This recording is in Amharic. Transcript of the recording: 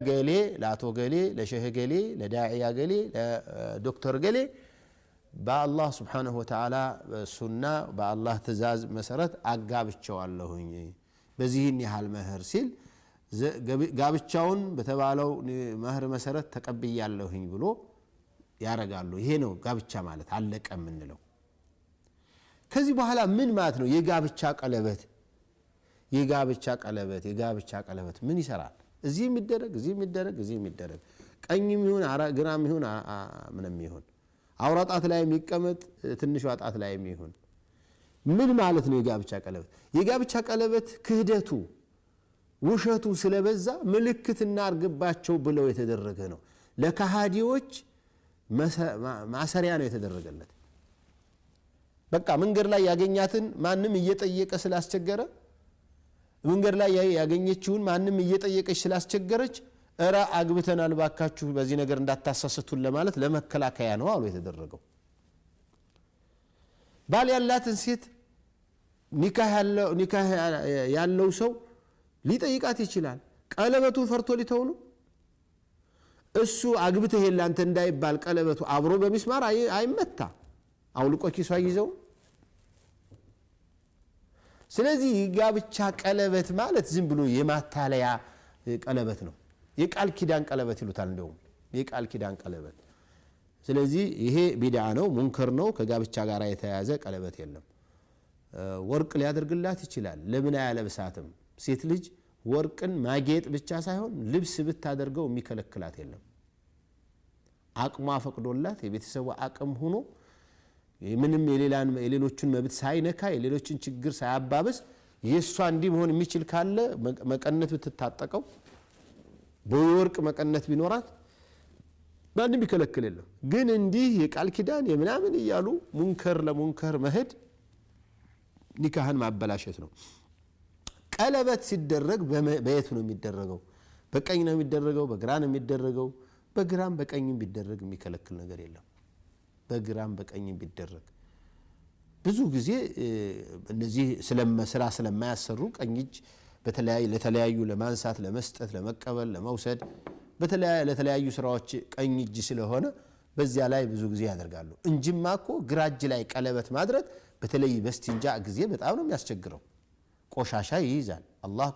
ገሌ ለአቶ ገሌ ለሸህ ገሌ ለዳዒያ ገሌ ለዶክተር ገሌ በአላህ Subhanahu Wa Ta'ala ሱና በአላህ ትእዛዝ መሰረት አጋብቻለሁኝ በዚህን ያህል መህር ሲል ጋብቻውን በተባለው መህር መሰረት ተቀብያለሁኝ ብሎ ያረጋሉ ይሄ ነው ጋብቻ ማለት አለቀ ምንለው ከዚህ በኋላ ምን ማለት ነው የጋብቻ ቀለበት ምን ይሰራል እዚህ የሚደረግ ቀኝም ይሁን ግራም ይሁን ምንም ይሁን አውራጣት ላይ የሚቀመጥ ትንሽ ዋጣት ላይ የሚሆን ምን ማለት ነው የጋብቻ ቀለበት ክህደቱ ውሸቱ ስለበዛ ምልክትና አርግባቸው ብለው የተደረገ ነው ለካሃዲዎች ማሰሪያ ነው የተደረገለት በቃ መንገር ላይ ያገኛትን ማንንም እየጠየቀ ስላስቸገረ መንገር ላይ ያገኘችውን ማንንም እየጠየቀች ስላስቸገረች እራ አግብተናል ባካችሁ በዚህ ነገር እንዳታሳሰቱን ለማለት ለመከላከያ ነው አሉ የተደረገው ባል ያላትን ሴት ኒካህ ያለው ሰው ሊጠይቃት ይችላል ቀለበቱን ፈርቶ ሊተው ነው እሱ አግብተህ ይላንተ እንዳይባል ቀለበቱ አብሮ በሚስማር አይመታ አውልቆ ኪሷ ይዘው ስለዚህ ጋብቻ ቀለበት ማለት ዝም ብሎ የማታለያ ቀለበት ነው የቃል ኪዳን ቀለበት ይሉታል እንደው የቃል ኪዳን ቀለበት ስለዚህ ይሄ ቢድዓ ነው ሙንከር ነው ከጋብቻ ጋር የተያያዘ ቀለበት የለም ወርቅ ሊያደርግላት ይችላል ለምን ያለብሳትም ሴት ልጅ ወርቅን ማጌጥ ብቻ ሳይሆን ልብስ ብታደርገው የሚከለክላት የለም አቅሟ ፈቅዶላት የቤተሰቡ አቅም ሆኖ ምንም የሌሎችን መብት ሳይነካ የሌሎችን ችግር ሳያባብስ የሷ እንዲህ መሆን የሚችል ካለ መቀነት ብትታጠቀው በወርቅ መቀነት ቢኖራት ማንም ይከለክል የለም ግን እንዲህ የቃል ኪዳን የምናምን ይያሉ ሙንከር ለሙንከር መሄድ ኒካህን ማበላሸት ነው ቀለበት ሲደረግ በየት ነው የሚደረገው በቀኝ ነው የሚደረገው በግራ ነው የሚደረገው በግራም በቀኝም ቢደረግ የሚከለክል ነገር የለም በግራም በቀኝም ቢደረግ ብዙ ጊዜ እነዚህ ስለመስራ ስለማያሰሩ ቀኝጅ ለተለያዩ ለማንሳት ለመስጠት ለመቀበል ለመውሰድ ለተለያዩ ስራዎች ቀኝጅ ስለሆነ በዚያ ላይ ብዙ ጊዜ ያደርጋሉ እንጂማኮ ግራጅ ላይ ቀለበት ማድረግ በተለይ በስቲንጃ ጊዜ በጣም ነው የሚያስቸግረው ቆሻሻ ይይዛል አላህ